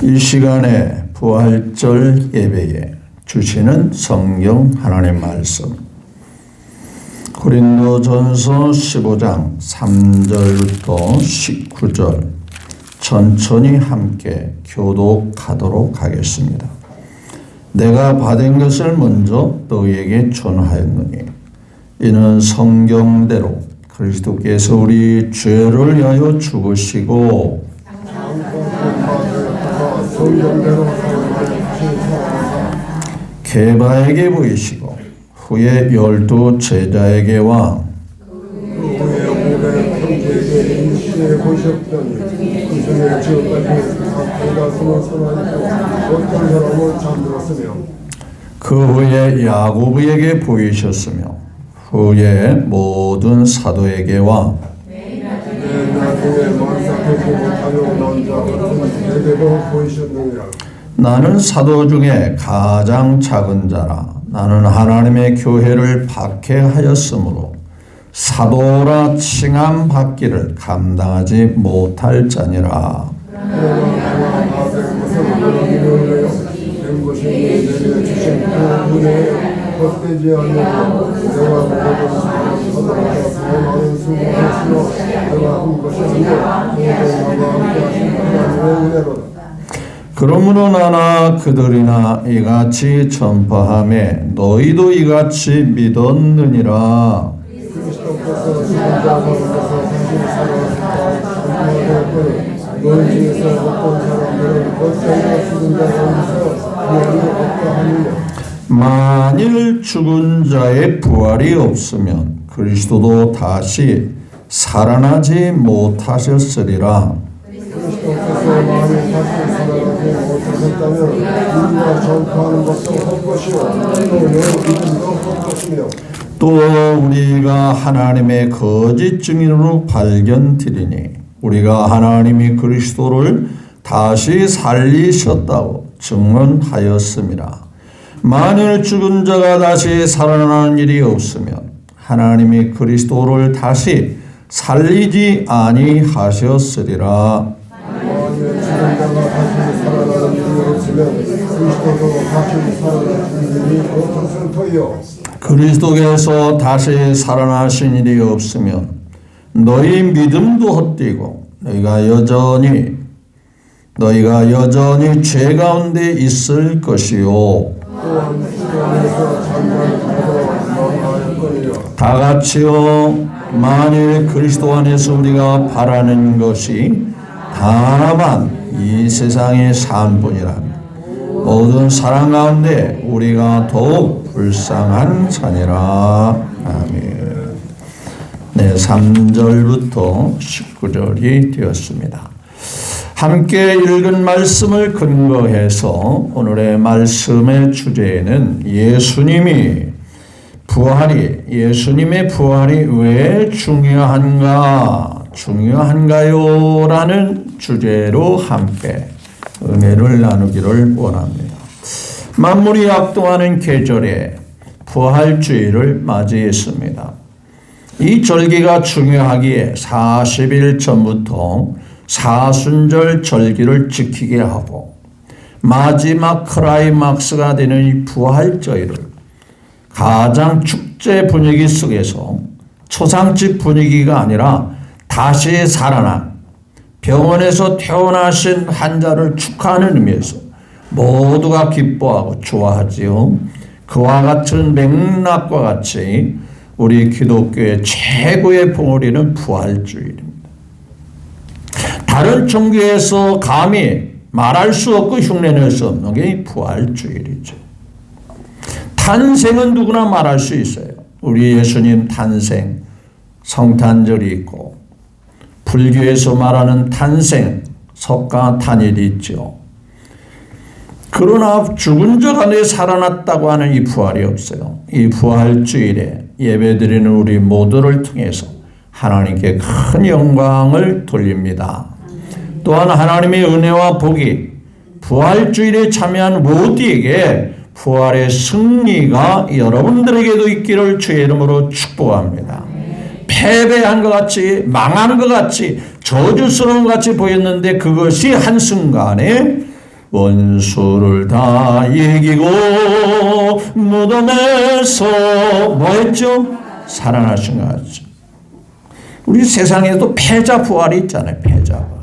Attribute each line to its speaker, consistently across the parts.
Speaker 1: 이 시간에 부활절 예배에 주시는 성경 하나님 말씀 고린도전서 15장 3절부터 19절 천천히 함께 교독하도록 하겠습니다. 내가 받은 것을 먼저 너희에게 전하였느니 이는 성경대로 그리스도께서 우리 죄를 위하여 죽으시고 게바에게 보이시고 후에 12 제자에게와 그 후에 야고보에게 보이셨으며 후에 모든 사도에게와 나는 사도 중에 가장 작은 자라. 나는 하나님의 교회를 박해하였으므로 사도라 칭함 받기를 감당하지 못할 자니라. 그러므로 나나 그들이나 이같이 전파하매 너희도 이같이 믿었느니라. 만일 죽은 자의 부활이 없으면 그리스도도 다시 살아나지 못하셨으리라. 또 우리가 하나님의 거짓 증인으로 발견되리니 우리가 하나님이 그리스도를 다시 살리셨다고 증언하였습니다. 만일 죽은 자가 다시 살아나는 일이 없으면 하나님이 그리스도를 다시 살리지 아니하셨으리라. 그리스도께서 다시 살아나신 일이 없으면 너희 믿음도 헛되고 너희가 여전히 죄 가운데 있을 것이요. 다 같이요. 만일 그리스도 안에서 우리가 바라는 것이 다만 이 세상의 삶뿐이라면 모든 사랑 가운데 우리가 더욱 불쌍한 자니라. 아멘. 네, 3절부터 19절이 되었습니다. 함께 읽은 말씀을 근거해서 오늘의 말씀의 주제는 예수님의 부활이 왜 중요한가요? 라는 주제로 함께 은혜를 나누기를 원합니다. 만물이 약동하는 계절에 부활주일을 맞이했습니다. 이 절기가 중요하기에 40일 전부터 사순절 절기를 지키게 하고 마지막 클라이막스가 되는 이 부활절을 가장 축제 분위기 속에서 초상집 분위기가 아니라 다시 살아난 병원에서 퇴원하신 환자를 축하하는 의미에서 모두가 기뻐하고 좋아하지요. 그와 같은 맥락과 같이 우리 기독교의 최고의 봉우리는 부활주일입니다. 다른 종교에서 감히 말할 수 없고 흉내낼 수 없는 게 부활주일이죠. 탄생은 누구나 말할 수 있어요. 우리 예수님 탄생, 성탄절이 있고 불교에서 말하는 탄생, 석가탄일이 있죠. 그러나 죽은 자가 내 살아났다고 하는 이 부활이 없어요. 이 부활주일에 예배드리는 우리 모두를 통해서 하나님께 큰 영광을 돌립니다. 또한 하나님의 은혜와 복이 부활주일에 참여한 모두에게 부활의 승리가 여러분들에게도 있기를 주의 이름으로 축복합니다. 패배한 것 같이 망한 것 같이 저주스러운 것 같이 보였는데 그것이 한순간에 원수를 다 이기고 무덤에서 뭐 했죠? 살아나신 것 같죠. 우리 세상에도 패자 부활이 있잖아요. 패자 부활.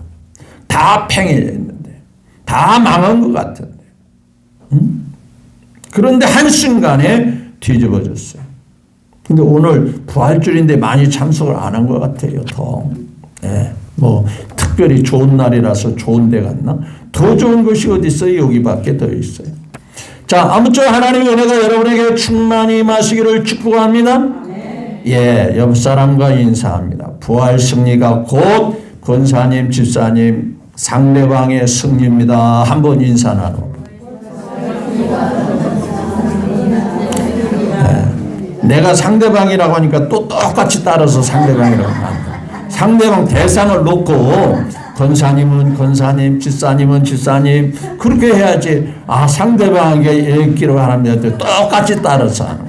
Speaker 1: 다 팽해졌는데 다 망한 것 같은데 그런데 한순간에 뒤집어졌어요. 근데 오늘 부활주일인데 많이 참석을 안 한 것 같아요. 더. 네. 뭐 특별히 좋은 날이라서 좋은 데 갔나? 더 좋은 것이 어디 있어요? 여기밖에 더 있어요. 자, 아무쪼 하나님의 은혜가 여러분에게 충만히 임하시기를 축복합니다. 네. 예, 옆 사람과 인사합니다. 부활 승리가 곧 권사님, 집사님, 상대방의 승리입니다. 한번 인사 나누. 내가 상대방이라고 하니까 또 똑같이 따라서 상대방이라고 한다. 상대방 대상을 놓고 권사님은 권사님, 집사님은 집사님 그렇게 해야지. 아, 상대방에게 얘기를 하는데 똑같이 따라서 하는.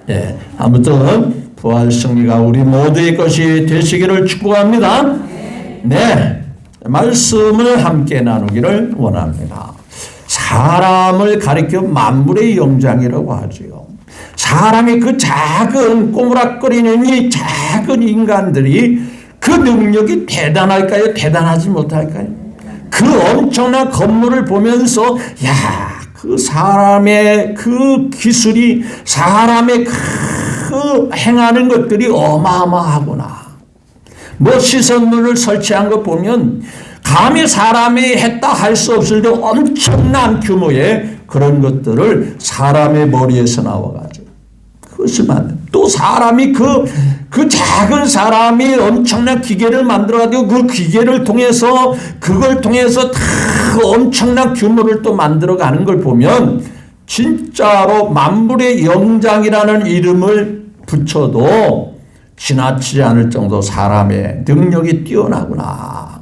Speaker 1: 예, 아무튼 부활 승리가 우리 모두의 것이 되시기를 축복합니다. 네, 말씀을 함께 나누기를 원합니다. 사람을 가리켜 만물의 영장이라고 하지요. 사람이 그 작은 꼬무락거리는 이 작은 인간들이 그 능력이 대단할까요? 대단하지 못할까요? 그 엄청난 건물을 보면서 야, 그 사람의 그 기술이 사람의 그 행하는 것들이 어마어마하구나. 뭐 시설물을 설치한 거 보면 감히 사람이 했다 할 수 없을 때 엄청난 규모의 그런 것들을 사람의 머리에서 나와가지고 그것을 또 사람이 그 작은 사람이 엄청난 기계를 만들어가지고 그 기계를 통해서 그걸 통해서 다 엄청난 규모를 또 만들어가는 걸 보면 진짜로 만물의 영장이라는 이름을 붙여도 지나치지 않을 정도 사람의 능력이 뛰어나구나.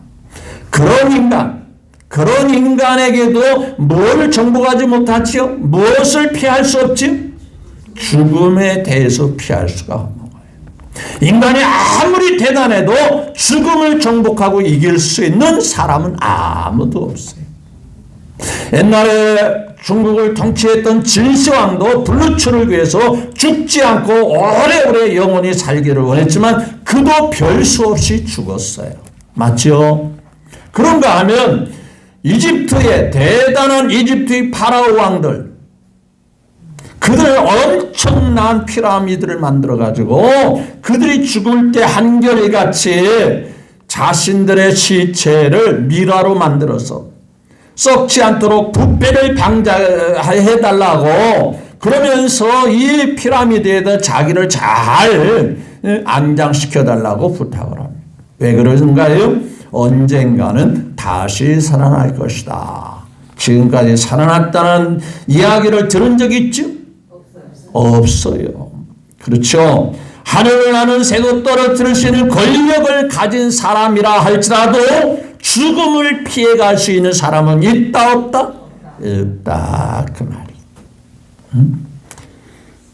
Speaker 1: 그런 인간에게도 뭘 정복하지 못하지요? 무엇을 피할 수 없지? 죽음에 대해서 피할 수가 없는 거예요. 인간이 아무리 대단해도 죽음을 정복하고 이길 수 있는 사람은 아무도 없어요. 옛날에 중국을 통치했던 진시황도 불루초를 위해서 죽지 않고 오래오래 영원히 살기를 원했지만 그도 별 수 없이 죽었어요. 맞죠? 그런가 하면 이집트의 대단한 이집트의 파라오 왕들 그들 엄청난 피라미드를 만들어가지고 그들이 죽을 때 한결같이 자신들의 시체를 미라로 만들어서 썩지 않도록 부패를 방지해달라고 그러면서 이 피라미드에다 자기를 잘 안장시켜달라고 부탁을 합니다. 왜 그러는가요? 언젠가는 다시 살아날 것이다. 지금까지 살아났다는 이야기를 들은 적 있죠? 없어요. 그렇죠. 하늘을 나는 새도 떨어뜨릴 수 있는 권력을 가진 사람이라 할지라도 죽음을 피해갈 수 있는 사람은 있다 없다? 없다 그 말이.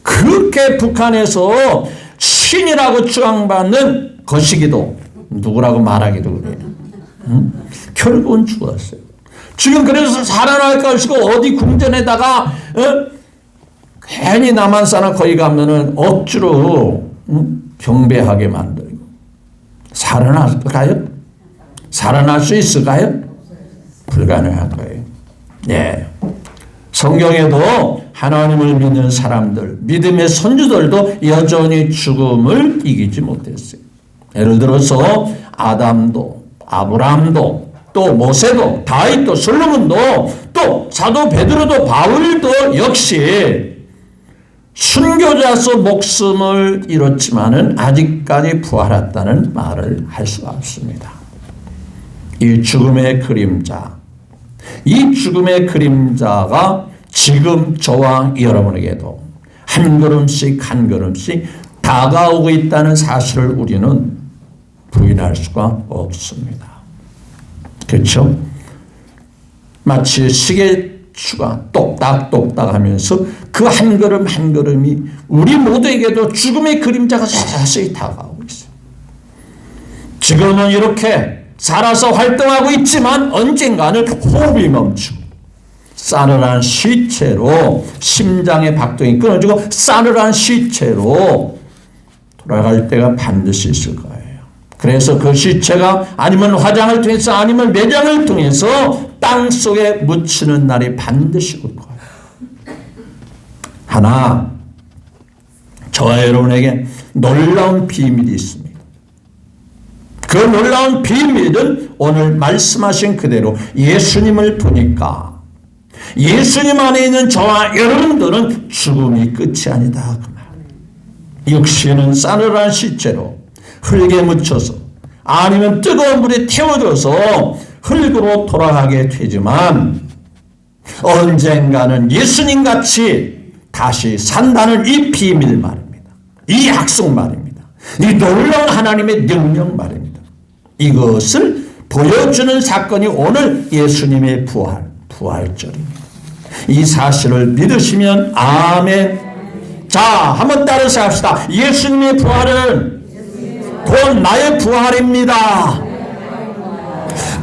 Speaker 1: 그렇게 북한에서 신이라고 추앙받는 거시기도 누구라고 말하기도 그래요. 결국은 죽었어요. 지금 그래서 살아날 것이고 어디 궁전에다가 괜히 남한사나 거기 가면은 억지로 경배하게 만들고 살아날까요? 살아날 수 있을까요? 불가능한 거예요. 네. 성경에도 하나님을 믿는 사람들, 믿음의 선주들도 여전히 죽음을 이기지 못했어요. 예를 들어서 아담도, 아브라함도, 또 모세도, 다윗도, 솔로몬도, 또 사도 베드로도, 바울도 역시 순교자서 목숨을 잃었지만은 아직까지 부활했다는 말을 할 수가 없습니다. 이 죽음의 그림자, 이 죽음의 그림자가 지금 저와 여러분에게도 한 걸음씩 한 걸음씩 다가오고 있다는 사실을 우리는 부인할 수가 없습니다. 그렇죠? 마치 시계추가 똑딱똑딱 하면서 그 한 걸음 한 걸음이 우리 모두에게도 죽음의 그림자가 서서히 다가오고 있어요. 지금은 이렇게 살아서 활동하고 있지만 언젠가는 호흡이 멈추고 싸늘한 시체로 심장의 박동이 끊어지고 싸늘한 시체로 돌아갈 때가 반드시 있을 거예요. 그래서 그 시체가 아니면 화장을 통해서 아니면 매장을 통해서 땅 속에 묻히는 날이 반드시 올 거예요. 하나, 저와 여러분에게 놀라운 비밀이 있습니다. 그 놀라운 비밀은 오늘 말씀하신 그대로 예수님을 보니까 예수님 안에 있는 저와 여러분들은 죽음이 끝이 아니다. 그 말. 육신은 싸늘한 시체로 흙에 묻혀서 아니면 뜨거운 물에 태워져서 흙으로 돌아가게 되지만 언젠가는 예수님같이 다시 산다는 이 비밀 말입니다. 이 약속 말입니다. 이 놀라운 하나님의 능력 말입니다. 이것을 보여주는 사건이 오늘 예수님의 부활절입니다. 이 사실을 믿으시면 아멘. 자, 한번 따라서 합시다. 예수님의 부활은 곧 나의 부활입니다.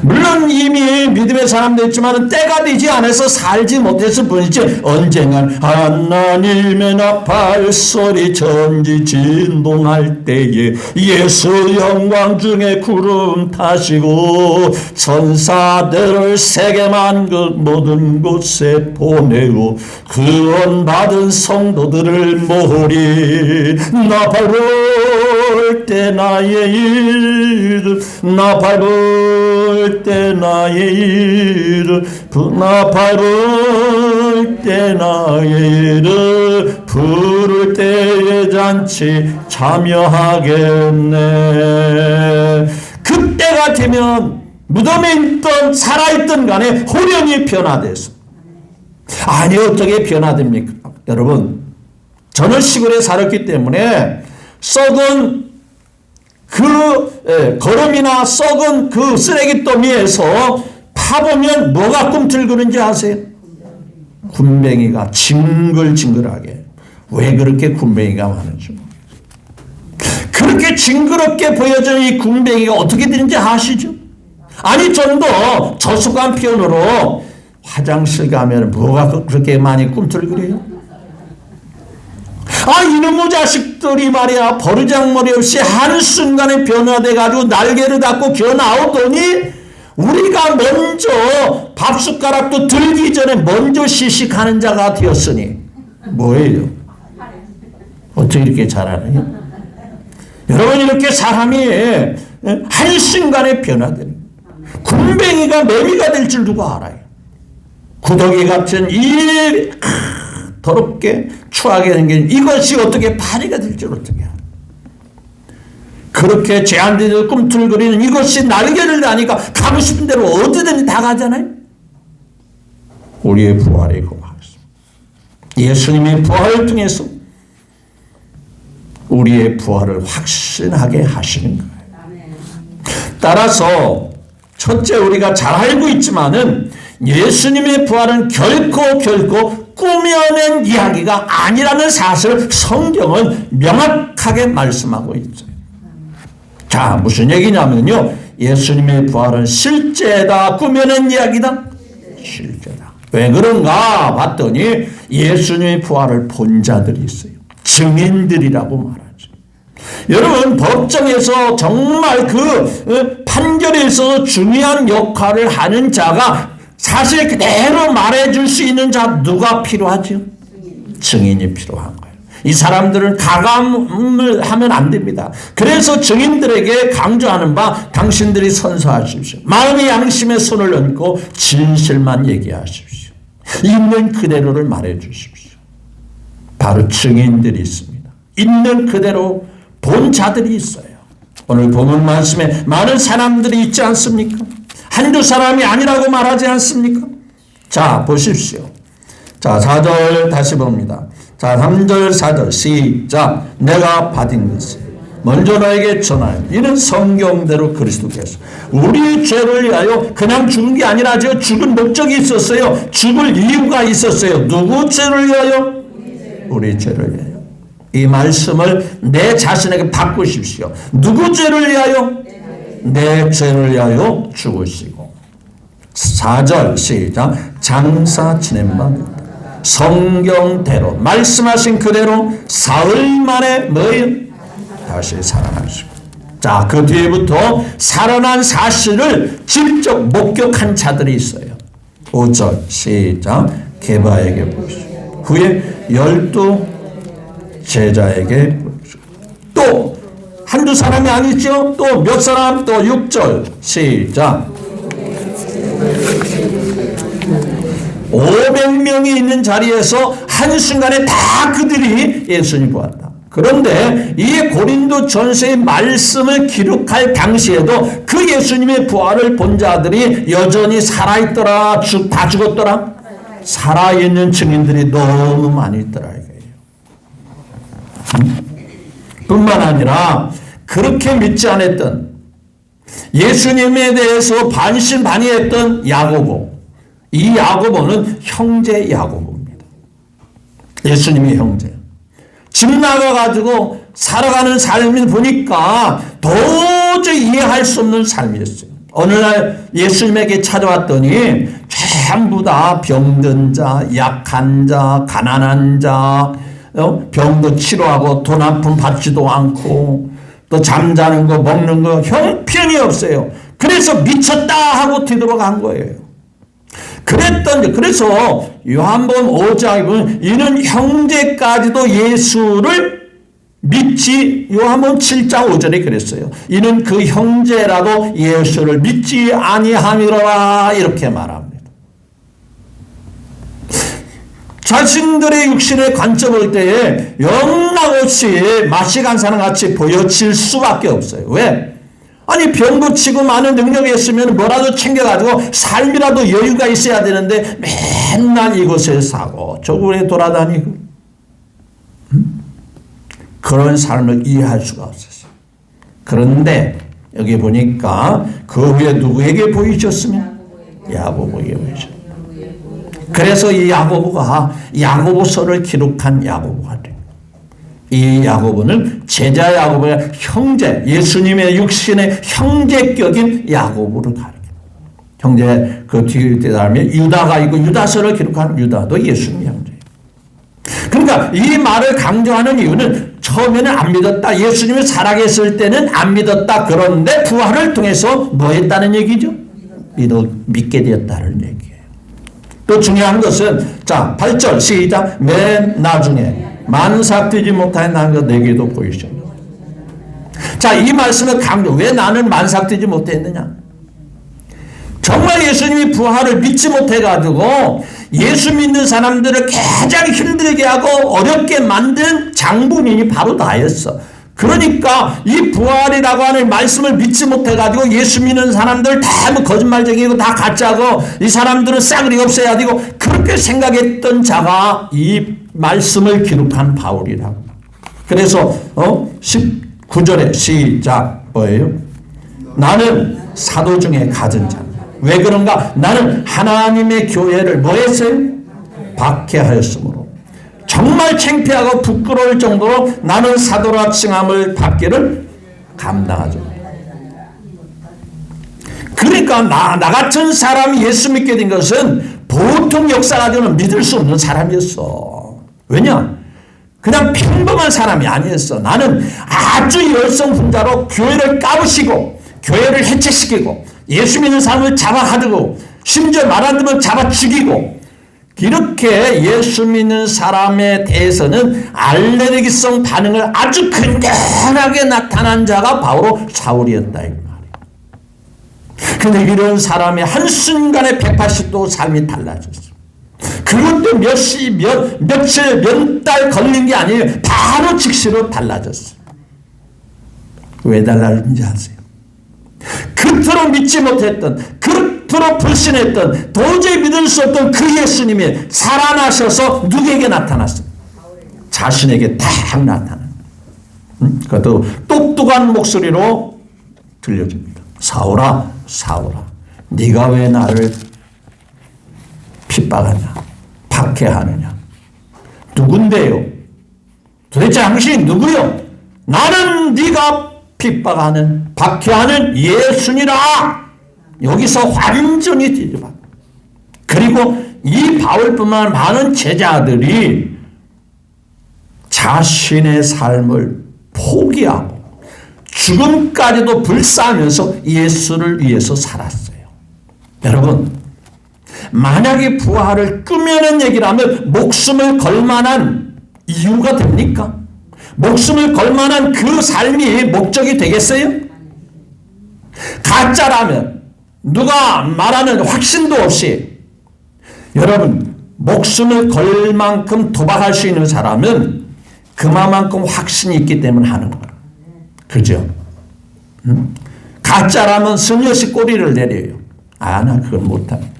Speaker 1: 물론 이미 믿음의 사람도 있지만 때가 되지 않아서 살지 못했을 뿐이지 언젠간 하나님의 나팔 소리 전지 진동할 때에 예수 영광 중에 구름 타시고 천사들을 세계만 그 모든 곳에 보내고 구원 받은 성도들을 모으리. 나팔 불 때 나의 일 나팔 불 때 나의 일 나팔 불 때 나의 일을 부를 때의 잔치 참여하겠네. 그때가 되면 무덤에 있던 살아있던 간에 호련히 변화돼서 아니 어떻게 변화됩니까? 여러분 저는 시골에 살았기 때문에 썩은 그 거름이나 썩은 그 쓰레기더미에서 파보면 뭐가 꿈틀거리는지 아세요? 군뱅이가 징글징글하게. 왜 그렇게 군뱅이가 많은지 그렇게 징그럽게 보여지는 이 군뱅이가 어떻게 되는지 아시죠? 아니 좀 더 저속한 표현으로 화장실 가면 뭐가 그렇게 많이 꿈틀거려요? 아 이놈의 자식들이 말이야 버르장머리 없이 한순간에 변화돼가지고 날개를 닫고 기어 나오더니 우리가 먼저 밥숟가락도 들기 전에 먼저 시식하는 자가 되었으니 뭐예요? 어떻게 이렇게 잘하나요? 여러분 이렇게 사람이 한순간에 변화되는 군뱅이가 매미가 될 줄 누가 알아요? 구더기 같은 이 더럽게 추하게 생긴 이것이 어떻게 파리가 될 줄 어떻게 알아요? 그렇게 제한되어 꿈틀거리는 이것이 날개를 다니까 가고 싶은 대로 어디든지 다 가잖아요. 우리의 부활이 그거였습니다. 예수님의 부활을 통해서 우리의 부활을 확신하게 하시는 거예요. 따라서 첫째 우리가 잘 알고 있지만은 예수님의 부활은 결코 꾸며낸 이야기가 아니라는 사실을 성경은 명확하게 말씀하고 있어요. 자, 무슨 얘기냐면요. 예수님의 부활은 실제다. 꾸며낸 이야기다. 실제다. 왜 그런가 봤더니 예수님의 부활을 본 자들이 있어요. 증인들이라고 말하죠. 여러분 법정에서 정말 그 판결에 있어서 중요한 역할을 하는 자가 사실 그대로 말해줄 수 있는 자 누가 필요하죠? 증인이 필요한 거예요. 이 사람들은 가감을 하면 안 됩니다. 그래서 증인들에게 강조하는 바 당신들이 선서하십시오. 마음의 양심에 손을 얹고 진실만 얘기하십시오. 있는 그대로를 말해주십시오. 바로 증인들이 있습니다. 있는 그대로 본 자들이 있어요. 오늘 본문 말씀에 많은 사람들이 있지 않습니까? 한두 사람이 아니라고 말하지 않습니까? 자, 보십시오. 자, 4절 다시 봅니다. 자, 3절, 4절 시작. 내가 받은 것을 먼저 너에게 전하여 이는 성경대로 그리스도께서 우리의 죄를 위하여 그냥 죽은 게 아니라 죽을 목적이 있었어요. 죽을 이유가 있었어요. 누구 죄를 위하여? 우리 죄를 위하여. 이 말씀을 내 자신에게 바꾸십시오. 누구 죄를 위하여? 내 죄를 위하여 죽으시고 4절 시작. 장사 지낸 바 되었다. 성경대로 말씀하신 그대로 사흘 만에 뭐예요? 다시 살아나시고. 자, 그 뒤에부터 살아난 사실을 직접 목격한 자들이 있어요. 5절 시작. 게바에게 보이시고 후에 12 제자에게 보이시고 또 한두 사람이 아니죠. 또 몇 사람? 또 6절 시작. 500명이 있는 자리에서 한순간에 다 그들이 예수님 보았다. 그런데 이 고린도 전서의 말씀을 기록할 당시에도 그 예수님의 부활을 본 자들이 여전히 살아있더라? 다 죽었더라? 살아있는 증인들이 너무 많이 있더라 이거예요. 뿐만 아니라 그렇게 믿지 않았던 예수님에 대해서 반신반의했던 야고보. 이 야고보는 형제 야고보입니다. 예수님의 형제. 집 나가가지고 살아가는 삶을 보니까 도저히 이해할 수 없는 삶이었어요. 어느 날 예수님에게 찾아왔더니 전부 다 병든 자, 약한 자, 가난한 자, 병도 치료하고 돈 한 푼 받지도 않고 또 잠자는 거 먹는 거 형편이 없어요. 그래서 미쳤다 하고 뒤돌아간 거예요. 그래서 요한복음 5장에 보면 이는 형제까지도 예수를 믿지, 요한복음 7장 5절에 그랬어요. 이는 그 형제라도 예수를 믿지 아니함이로라 이렇게 말합니다. 자신들의 육신의 관점 볼 때에 영락없이 마시간 사람 같이 보여질 수밖에 없어요. 왜? 아니 병도 치고 많은 능력이 있으면 뭐라도 챙겨가지고 삶이라도 여유가 있어야 되는데 맨날 이곳에 사고 저곳에 돌아다니고 그런 삶을 이해할 수가 없었어요. 그런데 여기 보니까 그 후에 누구에게 보이셨으면? 야고보에게 보이셨어요. 그래서 이 야고보가 야고보서를 기록한 야고보가 돼요. 이 야고보는 제자 야고보가 형제, 예수님의 육신의 형제격인 야고보를 가리킵니다. 형제 그 뒤에 다음에 유다가 있고 유다서를 기록한 유다도 예수님의 형제예요. 그러니까 이 말을 강조하는 이유는 처음에는 안 믿었다. 예수님이 살아계실 때는 안 믿었다. 그런데 부활을 통해서 뭐 했다는 얘기죠? 믿게 되었다는 얘기예요. 또 중요한 것은 자 8절 시작. 맨 나중에 만삭되지 못하는 나가 내게도 보이셨다. 자, 이 말씀을 강조. 왜 나는 만삭되지 못했느냐? 정말 예수님이 부활을 믿지 못해가지고 예수 믿는 사람들을 가장 힘들게 하고 어렵게 만든 장본인이 바로 나였어. 그러니까 이 부활이라고 하는 말씀을 믿지 못해가지고 예수 믿는 사람들 다 뭐 거짓말쟁이고 다 가짜고 이 사람들은 싸그리 없애야 되고 그렇게 생각했던 자가 이 말씀을 기록한 바울이라고. 그래서 19절에 시작 뭐예요? 나는 사도 중에 가진 자. 왜 그런가? 나는 하나님의 교회를 뭐 했어요? 박해하였으므로 정말 창피하고 부끄러울 정도로 나는 사도라 칭함을 받기를 감당하죠. 그러니까 나 같은 사람이 예수 믿게 된 것은 보통 역사 가지고는 믿을 수 없는 사람이었어. 왜냐? 그냥 평범한 사람이 아니었어. 나는 아주 열성분자로 교회를 까부시고 교회를 해체시키고 예수 믿는 사람을 잡아가지고 심지어 말 안 듣면 잡아 죽이고 이렇게 예수 믿는 사람에 대해서는 알레르기성 반응을 아주 근근하게 나타난 자가 바로 사울이었다 이 말이에요. 그런데 이런 사람이 한순간에 180도 삶이 달라졌어요. 그것도 며칠 몇 달 걸린 게 아니에요. 바로 즉시로 달라졌어요. 왜 달라졌는지 아세요? 그토록 믿지 못했던, 그토록 불신했던, 도저히 믿을 수 없던 그 예수님이 살아나셔서 누구에게 나타났어요? 자신에게 딱 나타나는. 그것도 똑똑한 목소리로 들려줍니다. 사울아, 사울아, 네가 왜 나를 핍박하냐, 박해하느냐? 누군데요? 도대체 당신이 누구요? 나는 네가 핍박하는 박해하는 예수니라. 여기서 완전히 뒤집어. 그리고 이 바울뿐만 많은 제자들이 자신의 삶을 포기하고 죽음까지도 불사하면서 예수를 위해서 살았어요. 여러분, 만약에 부활을 꾸며낸 얘기라면 목숨을 걸 만한 이유가 됩니까? 목숨을 걸 만한 그 삶이 목적이 되겠어요? 가짜라면 누가 말하는 확신도 없이 여러분 목숨을 걸 만큼 도박할 수 있는 사람은 그만큼 확신이 있기 때문에 하는 거예요. 그죠? 가짜라면 슬며시 꼬리를 내려요. 아, 나 그건 못합니다.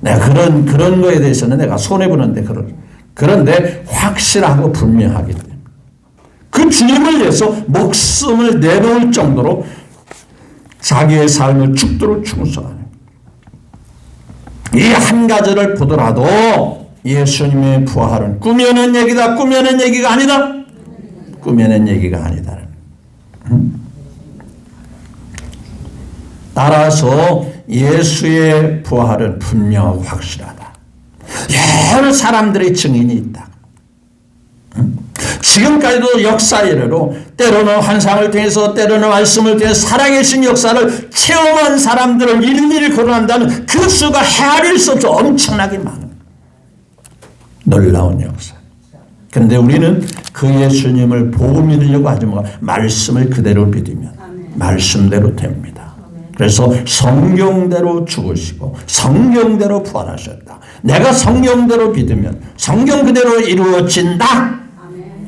Speaker 1: 내가 그런 거에 대해서는 내가 손해보는데 그런데 확실하고 분명하기 때문에 그 주님을 위해서 목숨을 내놓을 정도로 자기의 삶을 죽도록 충성하는 이 한 가지를 보더라도 예수님의 부활은 꾸며낸 얘기다, 꾸며낸 얘기가 아니다, 꾸며낸 얘기가 아니다. 따라서 예수의 부활은 분명하고 확실하다. 여러 사람들의 증인이 있다. 지금까지도 역사 이래로 때로는 환상을 통해서 때로는 말씀을 통해서 살아계신 역사를 체험한 사람들을 일일이 거론한다면 그 수가 헤아릴 수 없어 엄청나게 많은 놀라운 역사. 그런데 우리는 그 예수님을 보고 믿으려고 하지 마. 말씀을 그대로 믿으면 말씀대로 됩니다. 그래서 성경대로 죽으시고 성경대로 부활하셨다. 내가 성경대로 믿으면 성경 그대로 이루어진다.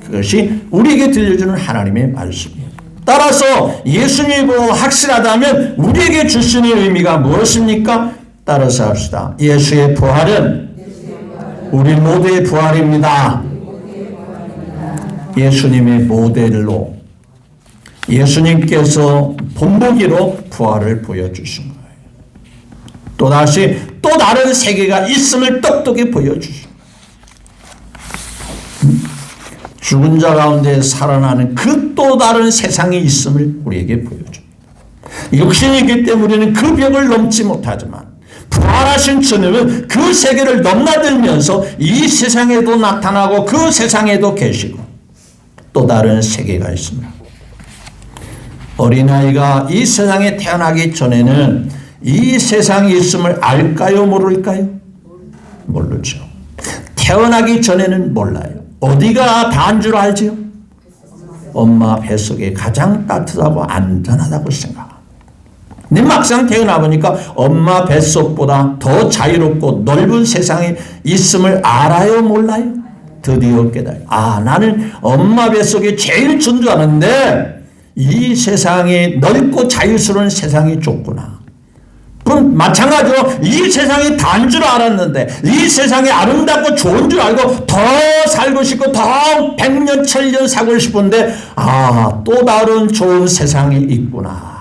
Speaker 1: 그것이 우리에게 들려주는 하나님의 말씀이에요. 따라서 예수님이 확실하다면 우리에게 주시는 의미가 무엇입니까? 따라서 합시다. 예수의 부활은 우리 모두의 부활입니다. 예수님의 모델로 예수님께서 본보기로 부활을 보여주신 거예요. 또다시 또 다른 세계가 있음을 똑똑히 보여주신 거예요. 죽은 자 가운데 살아나는 그 또 다른 세상이 있음을 우리에게 보여줍니다. 육신이 있기 때문에 우리는 그 벽을 넘지 못하지만 부활하신 주님은 그 세계를 넘나들면서 이 세상에도 나타나고 그 세상에도 계시고 또 다른 세계가 있습니다. 어린아이가 이 세상에 태어나기 전에는 이 세상이 있음을 알까요? 모를까요? 모르죠. 태어나기 전에는 몰라요. 어디가 다인 줄 알지요? 엄마 뱃속에 가장 따뜻하고 안전하다고 생각합니다. 근데 막상 태어나 보니까 엄마 뱃속보다 더 자유롭고 넓은 세상에 있음을 알아요? 몰라요? 드디어 깨달아요. 아, 나는 엄마 뱃속에 제일 준 줄 아는데 이 세상이 넓고 자유스러운 세상이 좋구나. 그럼 마찬가지로 이 세상이 단 줄 알았는데 이 세상이 아름답고 좋은 줄 알고 더 살고 싶고 더 100년 1000년 살고 싶은데 아, 또 다른 좋은 세상이 있구나.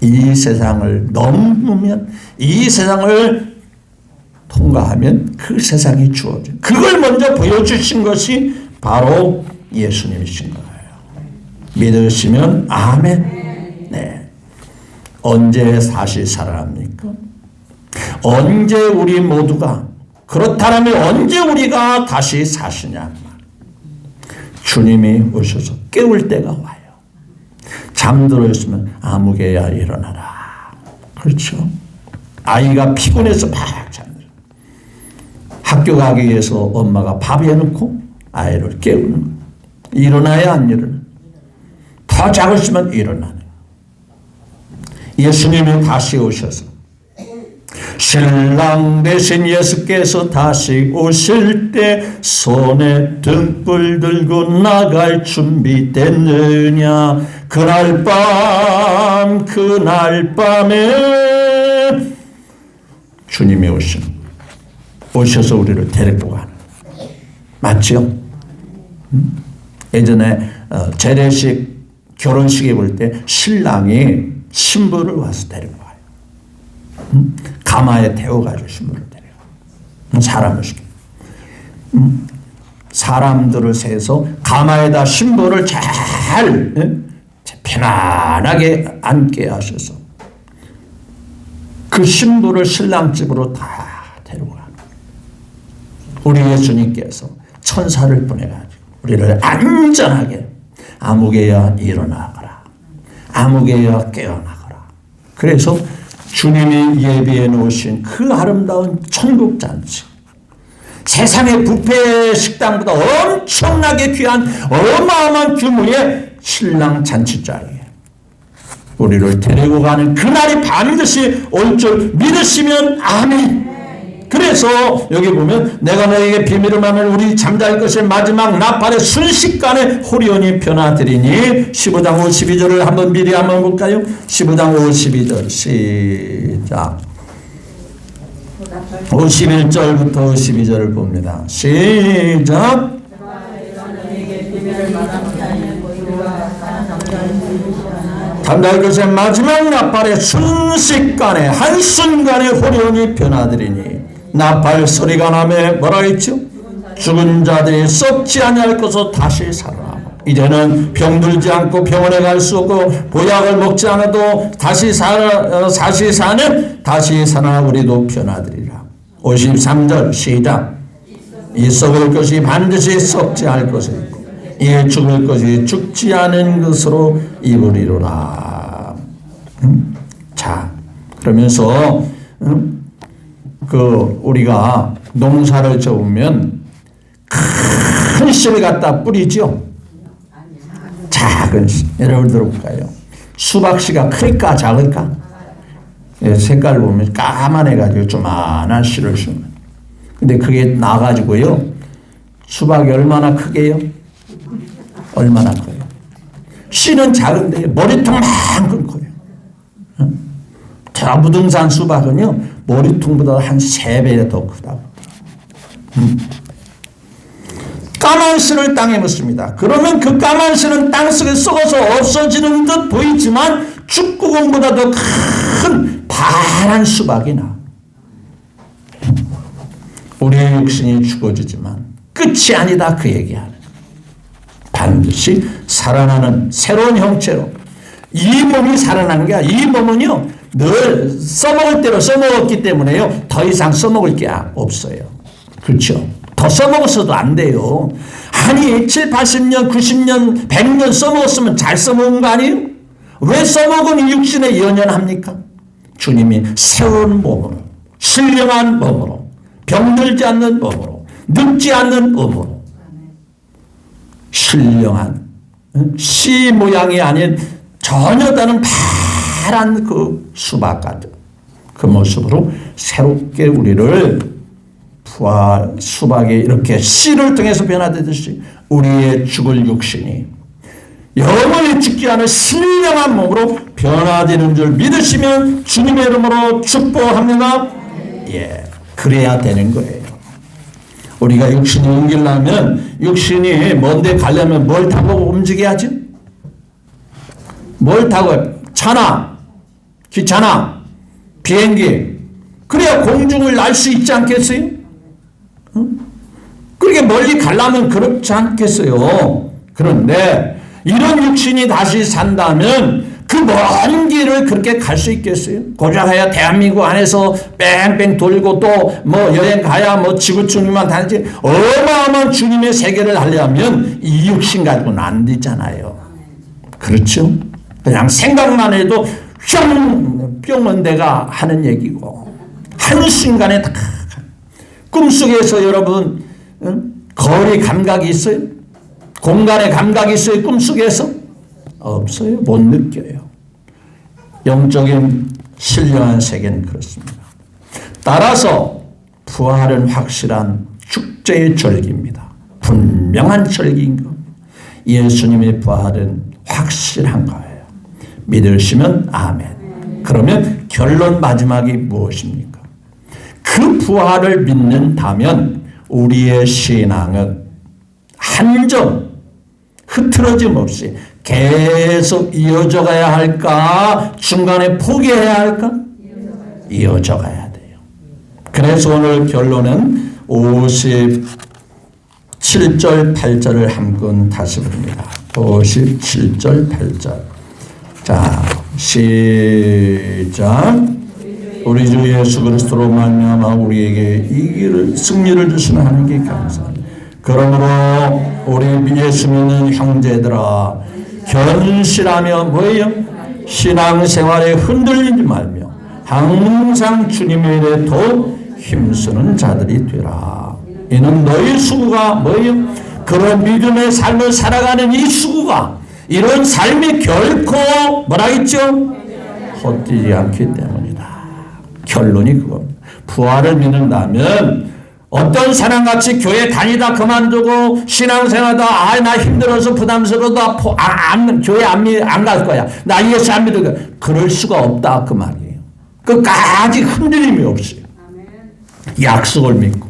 Speaker 1: 이 세상을 넘으면 이 세상을 통과하면 그 세상이 주어져. 그걸 먼저 보여주신 것이 바로 예수님이신 거예요. 믿으시면 아멘. 네. 언제 다시 살아납니까? 언제 우리 모두가 그렇다면 언제 우리가 다시 사시냐? 주님이 오셔서 깨울 때가 와요. 잠들어 있으면 아무개야 일어나라. 그렇죠? 아이가 피곤해서 막 잠들어. 학교 가기 위해서 엄마가 밥 해놓고 아이를 깨우는 거예요. 일어나야 안 일어나. 더 작으시면 일어나는. 예수님이 다시 오셔서 신랑 되신 예수께서 다시 오실 때 손에 등불 들고 나갈 준비 됐느냐. 그날 밤에 주님이 오셔서 우리를 데리고 가는. 맞죠? 예전에 재래식 결혼식에 볼 때 신랑이 신부를 와서 데리고 가요. 가마에 태워가지고 신부를 데려요. 사람을 시켜. 사람들을 세서 가마에다 신부를 잘 편안하게 앉게 하셔서 그 신부를 신랑집으로 다 데려가. 우리 예수님께서 천사를 보내가지고 우리를 안전하게 아무개야 일어나거라, 아무개야 깨어나거라. 그래서 주님이 예비해 놓으신 그 아름다운 천국 잔치, 세상의 뷔페 식당보다 엄청나게 귀한 어마어마한 규모의 신랑 잔치자리에 우리를 데리고 가는 그날이 반드시 올 줄 믿으시면 아멘. 그래서 여기 보면 내가 너에게 비밀을 말하면 우리 잠잘 것의 마지막 나팔의 순식간에 호리온이 변화되리니 15장 52절을 한번 미리 한번 볼까요? 15장 52절 시작. 51절부터 52절을 봅니다. 시작. 잠잘 것의 마지막 나팔의 순식간에 한순간에 호리온이 변화되리니 나팔 소리가 나매 뭐라 했죠? 죽은 자들이 썩지 아니할 것으로 다시 살아나고 이제는 병들지 않고 병원에 갈 수 없고 보약을 먹지 않아도 다시 사는 다시 살아나 우리도 변화되리라. 53절 시작. 이 썩을 것이 반드시 썩지 않을 것이고 이 죽을 것이 죽지 않은 것으로 입으리로라. 자, 그러면서 우리가 농사를 져보면 큰 씨를 갖다 뿌리죠. 작은 씨. 여러분 들어볼까요? 수박씨가 클까 작을까? 색깔 보면 까만해가지고 조만한 씨를 심어요. 근데 그게 나가지고요. 수박이 얼마나 크게요? 얼마나 커요? 씨는 작은데 머리통만큼 커요. 저 무등산 수박은요 머리통보다 한 3배 더 크다고. 까만 씨를 땅에 묻습니다. 그러면 그 까만 씨는 땅속에 썩어서 없어지는 듯 보이지만 축구공보다 더 큰 파란 수박이 나. 우리의 육신이 죽어지지만 끝이 아니다 그 얘기하는. 반드시 살아나는 새로운 형체로 이 몸이 살아나는 게 아니라 이 몸은요 늘 써먹을 대로 써먹었기 때문에요 더 이상 써먹을 게 없어요. 그렇죠? 더 써먹었어도 안 돼요. 아니 7, 80년, 90년, 100년 써먹었으면 잘 써먹은 거 아니에요? 왜 써먹은 육신에 연연합니까? 주님이 새로운 몸으로 신령한 몸으로 병들지 않는 몸으로 늙지 않는 몸으로 신령한 씨 모양이 아닌 전혀 다른 파란 그 수박 같은 그 모습으로 새롭게 우리를 부활 수박이 이렇게 씨를 통해서 변화되듯이 우리의 죽을 육신이 영원히 죽지 않을 신령한 몸으로 변화되는 줄 믿으시면 주님의 이름으로 축복합니다. 예, 그래야 되는 거예요. 우리가 육신이 옮기려면 육신이 먼데 가려면 뭘 타고 움직여야지? 뭘 타고? 차나 기차나 비행기 그래야 공중을 날 수 있지 않겠어요? 그렇게 멀리 가려면 그렇지 않겠어요? 그런데 이런 육신이 다시 산다면 그 먼 길을 그렇게 갈 수 있겠어요? 고작해야 대한민국 안에서 뺑뺑 돌고 또 뭐 여행 가야 뭐 지구촌만 다니지 어마어마한 주님의 세계를 하려면 이 육신 가지고는 안 되잖아요. 그렇죠? 그냥 생각만 해도 뿅은 내가 하는 얘기고 한순간에 다 꿈속에서 여러분 거리 감각이 있어요? 공간의 감각이 있어요? 꿈속에서? 없어요. 못 느껴요. 영적인 신령한 세계는 그렇습니다. 따라서 부활은 확실한 축제의 절기입니다. 분명한 절기인 것. 예수님의 부활은 확실한 거예요. 믿으시면 아멘. 그러면 결론 마지막이 무엇입니까? 그 부활을 믿는다면 우리의 신앙은 한 점 흐트러짐 없이 계속 이어져 가야 할까? 중간에 포기해야 할까? 이어져 가야 돼요. 그래서 오늘 결론은 57절 8절을 한번 다시 봅니다. 57절 8절. 자, 시작. 우리 주 예수 그리스도로 말미암아 우리에게 이 길을 승리를 주시는 하나님께 감사합니다. 그러므로 우리 예수 믿는 형제들아 견실하며 뭐예요? 신앙생활에 흔들리지 말며 항상 주님의 일에 더 힘쓰는 자들이 되라. 이는 너희 수고가 뭐예요? 그런 믿음의 삶을 살아가는 이 수고가 이런 삶이 결코 뭐라 했죠? 헛되지 않기 때문이다. 결론이 그겁니다. 부활을 믿는다면 어떤 사람같이 교회 다니다 그만두고 신앙생활하다 나 힘들어서 부담스러워도 교회 안 갈 거야. 나 예수 안 믿을 거야. 그럴 수가 없다 그 말이에요. 끝까지 흔들림이 없어요. 약속을 믿고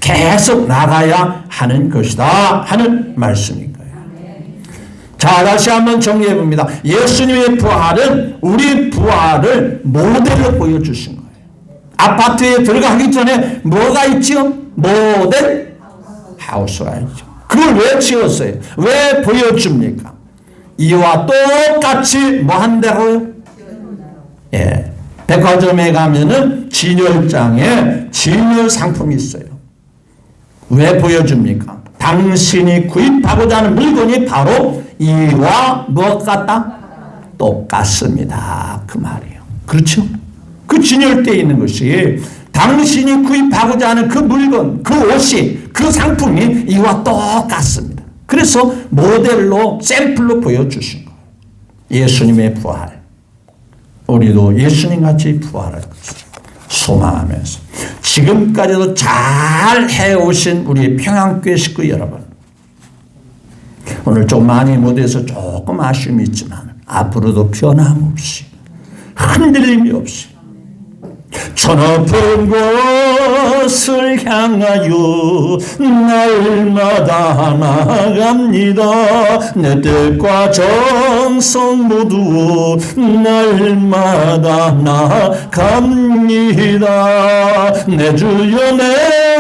Speaker 1: 계속 나가야 하는 것이다 하는 말씀인 거예요. 자, 다시 한번 정리해 봅니다. 예수님의 부활은 우리 부활을 모델로 보여주신 거예요. 아파트에 들어가기 전에 뭐가 있죠? 모델 하우스가 있죠. 그걸 왜 지었어요? 왜 보여줍니까? 이와 똑같이 뭐 한다고요? 예. 백화점에 가면은 진열장에 진열 상품이 있어요. 왜 보여줍니까? 당신이 구입하고자 하는 물건이 바로 이와 무엇 같다? 똑같습니다. 그 말이에요. 그렇죠? 그 진열대에 있는 것이 당신이 구입하고자 하는 그 물건, 그 옷이, 그 상품이 이와 똑같습니다. 그래서 모델로 샘플로 보여주신 거예요. 예수님의 부활. 우리도 예수님같이 부활할 것을 소망하면서 지금까지도 잘 해오신 우리 평양교회 식구 여러분, 오늘 좀 많이 못해서 조금 아쉬움이 있지만 앞으로도 변함없이 흔들림이 없이 저 높은 곳을 향하여 날마다 나아갑니다. 내 뜻과 정성 모두 날마다 나아갑니다. 내 주여 내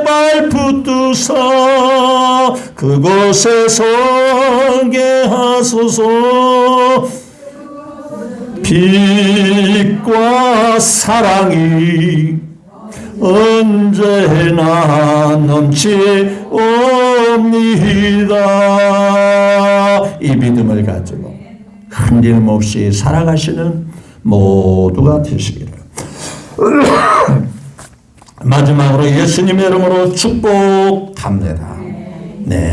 Speaker 1: 발 붙드사 그곳에 서게 하소서. 빛과 사랑이 언제나 넘치옵니다. 이 믿음을 가지고 흔들림 없이 살아가시는 모두가 되시기를 마지막으로 예수님의 이름으로 축복합니다. 네.